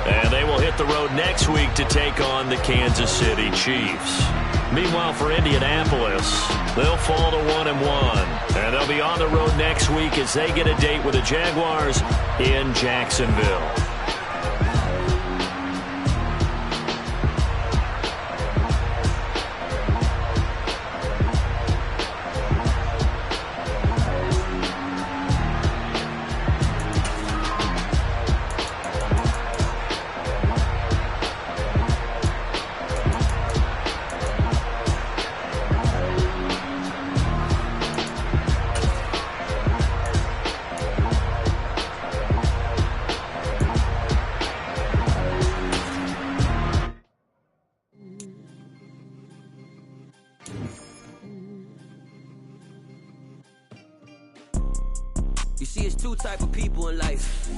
And they will hit the road next week to take on the Kansas City Chiefs. Meanwhile, for Indianapolis, they'll fall to 1-1. And they'll be on the road next week as they get a date with the Jaguars in Jacksonville. You see, it's 2 type of people in life.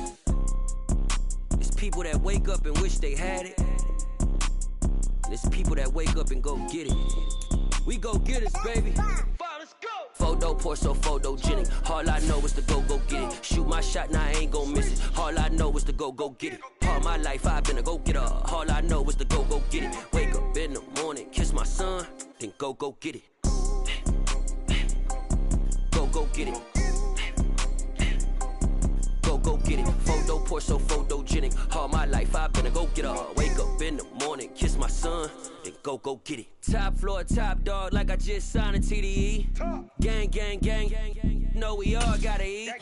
It's people that wake up and wish they had it. And it's people that wake up and go get it. We go get it, baby. Let's go. Photo pour so photogenic. All I know is to go get it. Shoot my shot, now I ain't gon' miss it. All I know is to go get it. All my life I've been a go-getter. All I know is to go get it. Wake up in the morning, kiss my son, then go get it. Go get it. Go get it. Photo pour so photogenic. All my life I've been a go-getter. Wake up in the morning, kiss my son, then go get it. Top floor, top dog, like I just signed a TDE. Gang, gang, gang, gang, gang. Know we all gotta eat.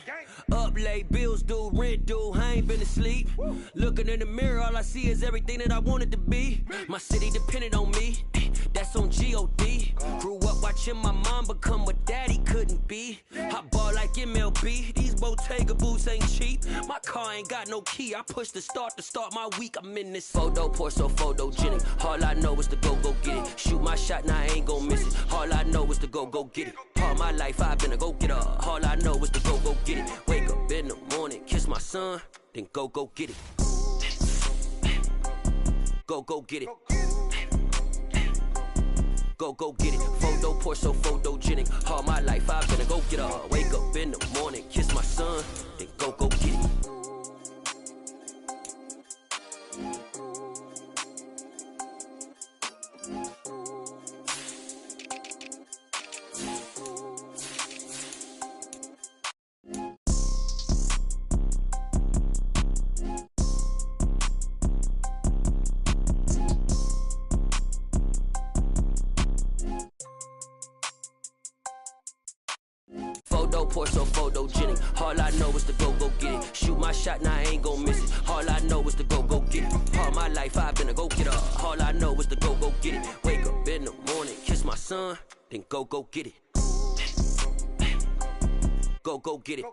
Up late, bills due, rent due, I ain't been asleep. Looking in the mirror, all I see is everything that I wanted to be. My city depended on me. that's on G.O.D. Grew up watching my mom become what daddy couldn't be. I ball like MLB, these Bottega boots ain't cheap. My car ain't got no key, I push the start to start my week. I'm in this photo, pour so photogenic. All I know is to go get it. Shoot my shot, now I ain't gon' miss it. All I know is to go get it. All my life I've been a go-getter. All I know is to go get it. Wake up in the morning, kiss my son, then go get it. Go get it. Go get it. Photo, pour so photogenic. All my life I've been a go-getter. Wake up in the morning, kiss my son, then go get it. Pour so photogenic. All I know is to go get it. Shoot my shot, now I ain't gon' miss it. All I know is to go get it. All my life I've been a go-getter. All I know is to go get it. Wake up in the morning, kiss my son, then go get it. Go get it.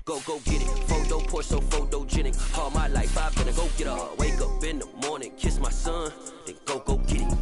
Go get it. Photo, pour so photogenic. All my life I've been a go-getter. Wake up in the morning, kiss my son, then go get it.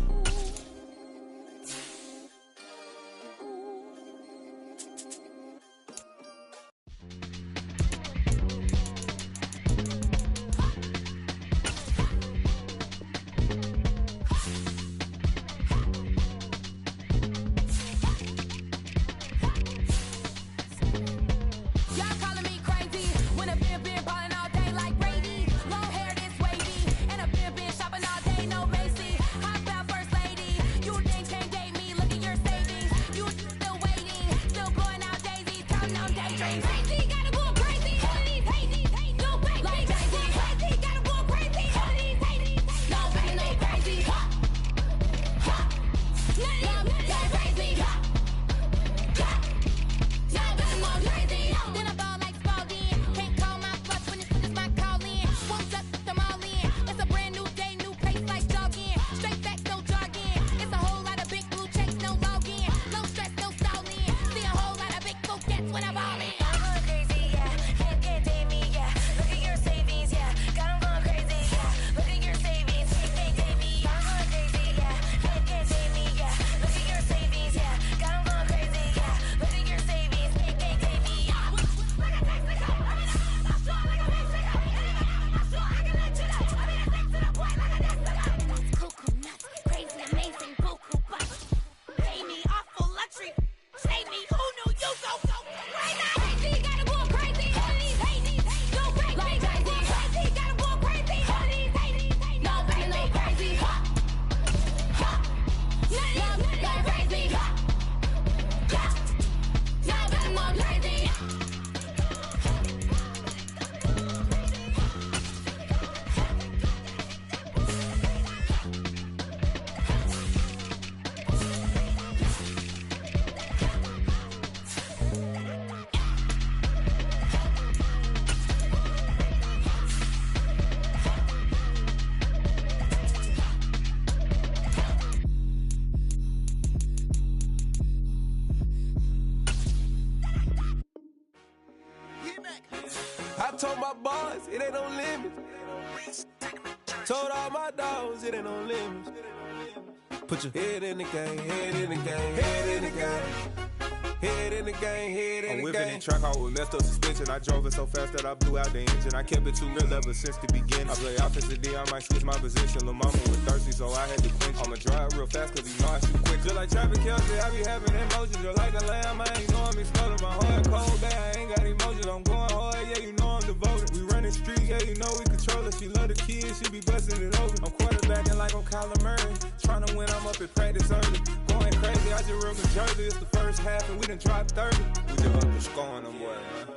I told my boys, it ain't no limits. Told all my dogs, it ain't no limits. Put your head in the game, head in the game, head in the game. Head in the game, head in the game. I'm whipping in track out with messed up suspension. I drove it so fast that I blew out the engine. I kept it too real ever since the beginning. I play offensive D, I might switch my position. Lil' mama was thirsty, so I had to quench. I'ma drive real fast cause you know I shoot quick. Just like Travis Kelce, I be having emotions. Just like a lamb, I ain't know I'm exploding. My heart cold, bad, I ain't got emotions. I'm going hard, yeah, you know I'm devoted. We running street, yeah, you know we control it. She love the kids, she be busting it over. I'm quarterbacking like I'm Kyler Murray. Trying to win, I'm up at practice early. Going crazy, I just real Jersey. It's the first half and we done dropped 30. We just underscoring them, boy, man.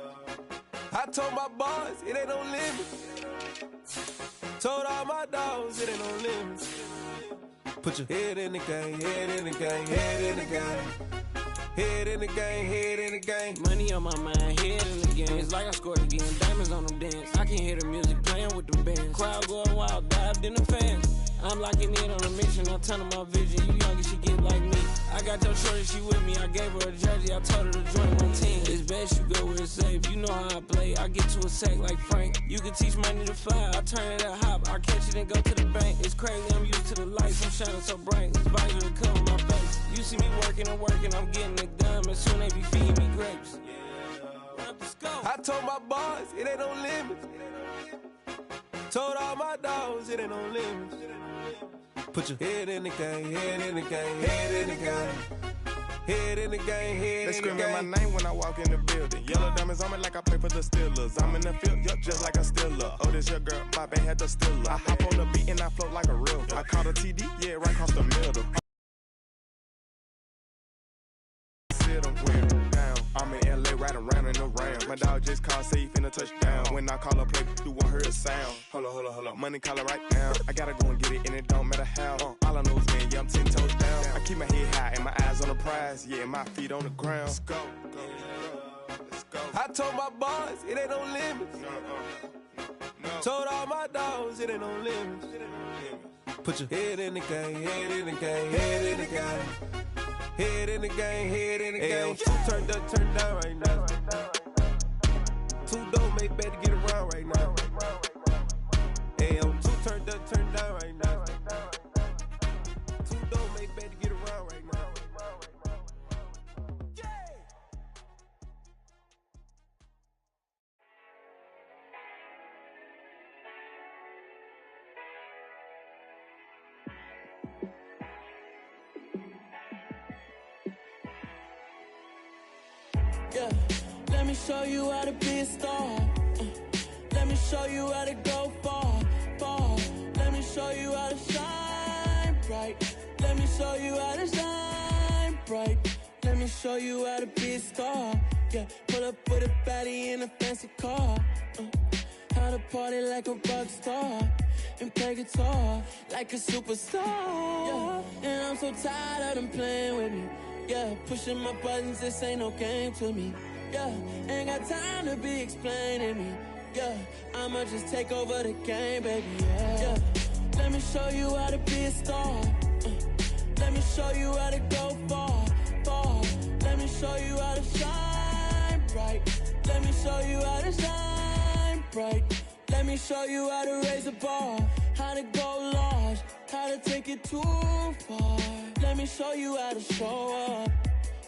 I told my boys, it ain't no limits. Told all my dogs, it ain't no limits. Put your head in the game, head in the game, head in the game. Head in the game, head in the game. Money on my mind, head in the game. It's like I scored again, diamonds on them dance. I can hear the music playing with them bands. Crowd going wild, dived in the fans. I'm locking in on a mission, I'm turning my vision. You young and she get like me. I got your shorty, she with me. I gave her a jersey, I told her to join my team. It's best you go where it's safe. You know how I play. I get to a sack like Frank. You can teach money to fly. I turn it at hop. I catch it and go to the bank. It's crazy, I'm used to the lights. I'm shining so bright. This visor to cover my face. You see me working and working, I'm getting it done. And soon they be feeding me grapes. I told my boys, it ain't no limits. Told all my dogs, it ain't no limits. Put your head in the game, head in the game, head in the game. Head in the game, head they in the game. They screaming my name when I walk in the building. Yellow diamonds on me like I play for the Steelers. I'm in the field, yup, just like a Steeler. Oh, this your girl, my band had the Steeler. I hop on the beat and I float like a real. I caught a TD, yeah, right across the middle. Sit them where down. I'm in LA, riding round and around. My dog just called, say he finna touch down. When I call a play, you won't hear a sound. Hold up. Money caller right now. I gotta go and get it, and it don't matter how. All I know is, man, yeah, I'm 10 toes down. I keep my head high and my eyes on the prize. Yeah, my feet on the ground. Let's go. I told my boys, it ain't no limits. No. Told all my dogs, it ain't no limits. Put your head in the game, head in the game, head in the game. Head in the game, head in the game. Two turned up, turned down right now. Two dope make better get around right now. Two turned up, turned down right now. Two dope make better get around right now. Yeah, let me show you how to be a star. Let me show you how to go far. Let me show you how to shine bright. Let me show you how to shine bright. Let me show you how to be a star. Yeah, pull up with a baddie in a fancy car. How to party like a rock star and play guitar like a superstar. Yeah, and I'm so tired of them playing with me. Yeah, pushing my buttons, this ain't no game to me. Yeah, ain't got time to be explaining me. Yeah, I'ma just take over the game, baby. Yeah, let me show you how to be a star. Let me show you how to go far. Let me show you how to shine bright. Let me show you how to shine bright. Let me show you how to raise a bar, how to go large, how to take it too far. Let me show you how to show up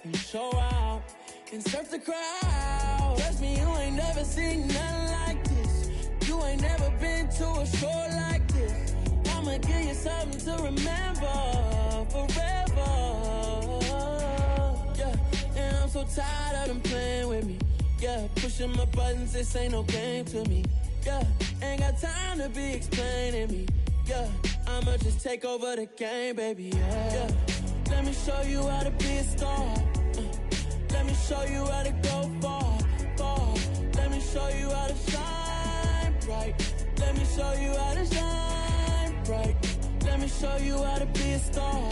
and show out and surf the crowd. Trust me, you ain't never seen nothing like this. You ain't never been to a show like this. I'ma give you something to remember forever. Yeah, and I'm so tired of them playing with me. Yeah, pushing my buttons, this ain't no game to me. Yeah, ain't got time to be explaining me. Yeah, I'ma just take over the game, baby. Yeah, let me show you how to be a star. Let me show you how to go far. Let me show you how to shine bright. Let me show you how to shine bright. Let me show you how to be a star.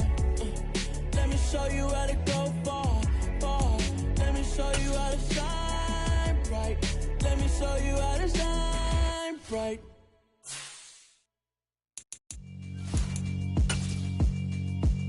Let me show you how to go far. Let me show you how to shine bright. Let me show you how to shine bright.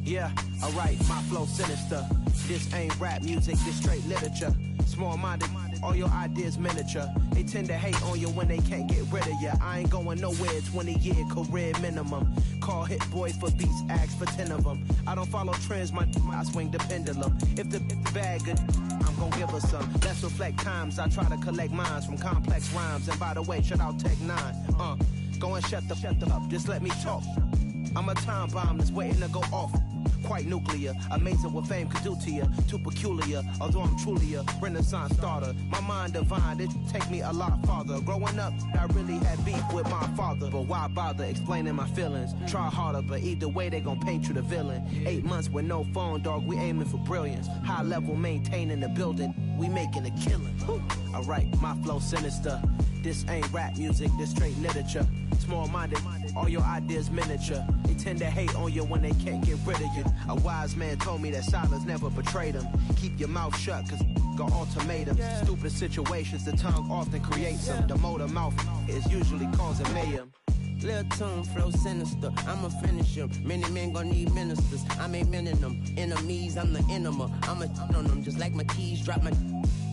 Yeah, alright, my flow sinister. This ain't rap music, this straight literature. Small-minded, all your ideas miniature. They tend to hate on you when they can't get rid of you. I ain't going nowhere, 20-year career minimum. Call hit boy for beats, ask for 10 of them. I don't follow trends, I swing the pendulum. If the bag good, I'm gon' give her some. Let's reflect times, I try to collect minds from complex rhymes. And by the way, shout out Tech 9. Go and shut the up, just let me talk. I'm a time bomb that's waiting to go off. Quite nuclear, amazing what fame could do to you. Too peculiar, although I'm truly a renaissance starter. My mind divine, it take me a lot farther. Growing up, I really had beef with my father. But why bother explaining my feelings? Try harder, but either way they gon' paint you the villain. 8 months with no phone, dog, we aiming for brilliance. High level maintaining the building, we making a killing. Alright, my flow sinister. This ain't rap music, this straight literature. Small-minded, all your ideas miniature. They tend to hate on you when they can't get rid of you. A wise man told me that silence never betrayed him. Keep your mouth shut, cause got ultimatums. Stupid situations, the tongue often creates them. The motor mouth is usually causing mayhem. Lil' tune, flow sinister. I'ma finish him. Many men gon' need ministers. I'm a men in them. Enemies, I'm the enema. I'ma on them just like my keys. Drop my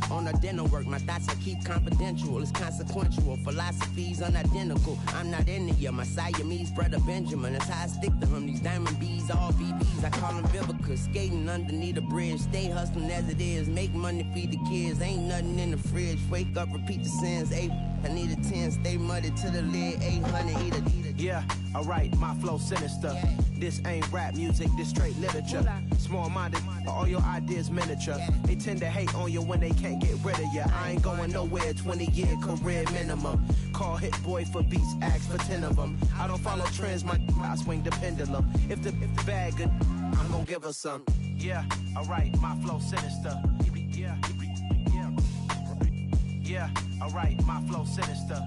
on a dental work. My thoughts I keep confidential. It's consequential. Philosophies unidentical. I'm not into you. My Siamese brother Benjamin. That's how I stick to him. These diamond bees, all BBs. I call them Vivica. Skating underneath a bridge. Stay hustling as it is. Make money, feed the kids. Ain't nothing in the fridge. Wake up, repeat the sins. I need a 10, stay muddy to the lid, 800, eat a. Yeah, alright, my flow sinister. Yeah. This ain't rap music, this straight literature. Small-minded, all your ideas miniature. Yeah. They tend to hate on you when they can't get rid of you. I ain't going nowhere, 20-year career minimum. Call Hit Boy for beats, ask for 10 of them. I don't follow trends, I swing the pendulum. If the bag good, I'm gonna give her some. Yeah, alright, my flow sinister. Yeah, alright, my flow sinister.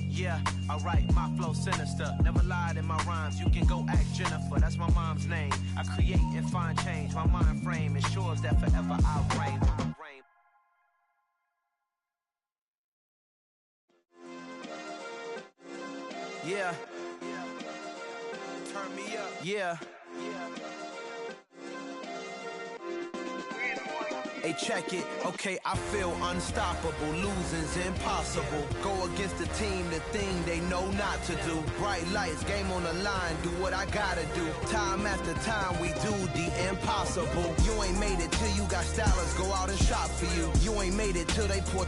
Yeah, alright, my flow sinister. Never lied in my rhymes, you can go ask Jennifer. That's my mom's name. I create and find change. My mind frame ensures that forever I reign. Yeah. Turn me up. Yeah. Hey, check it. Okay, I feel unstoppable. Losing's impossible. Go against the team, the thing they know not to do. Bright lights, game on the line. Do what I gotta do. Time after time, we do the impossible. You ain't made it till you got stylists go out and shop for you. You ain't made it till they put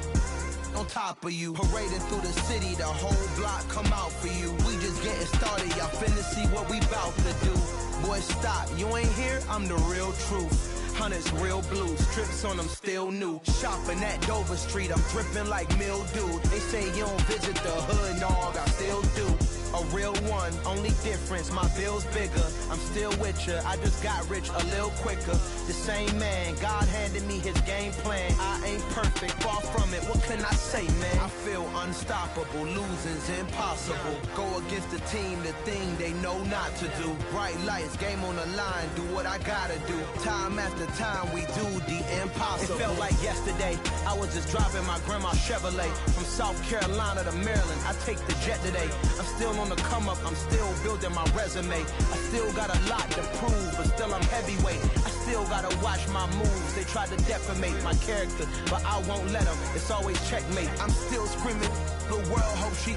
on top of you. Parading through the city, the whole block come out for you. We just getting started, y'all finna see what we bout to do. Boy, stop, you ain't here, I'm the real truth. Hunters, real blue, strips on them still new. Shopping at Dover Street, I'm dripping like mildew. They say you don't visit the hood, dog, I still do. A real one, only difference, my bill's bigger. I'm still with ya, I just got rich a little quicker. The same man, God handed me his game plan. I ain't perfect, far from it, what can I say, man? I feel unstoppable, losing's impossible. Go against the team, the thing they know not to do. Bright lights, game on the line, do what I gotta do. Time after time, we do the impossible. It felt like yesterday, I was just driving my grandma's Chevrolet. From South Carolina to Maryland, I take the jet today. I'm still on the come up, I'm still building my resume. I still got a lot to prove, but still I'm heavyweight. I still gotta watch my moves. They try to defamate my character, but I won't let them. It's always checkmate. I'm still screaming, the world hope she.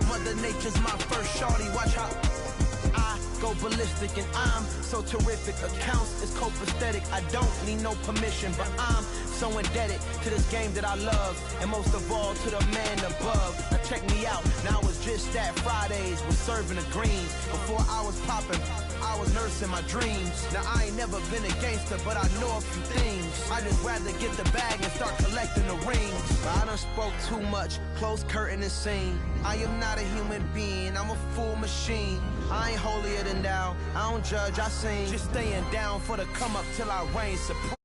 Mother Nature's my first shorty, watch how I go ballistic and I'm so terrific. Accounts is copacetic, I don't need no permission, but I'm so indebted to this game that I love, and most of all to the man above. Now check me out, now it's just that Fridays was serving the greens. Before I was popping, I was nursing my dreams. Now I ain't never been a gangster, but I know a few things. I just rather get the bag and start collecting the rings. But I done spoke too much, close curtain and scene. I am not a human being, I'm a full machine. I ain't holier than thou, I don't judge, I sing. Just staying down for the come up till I reign supreme.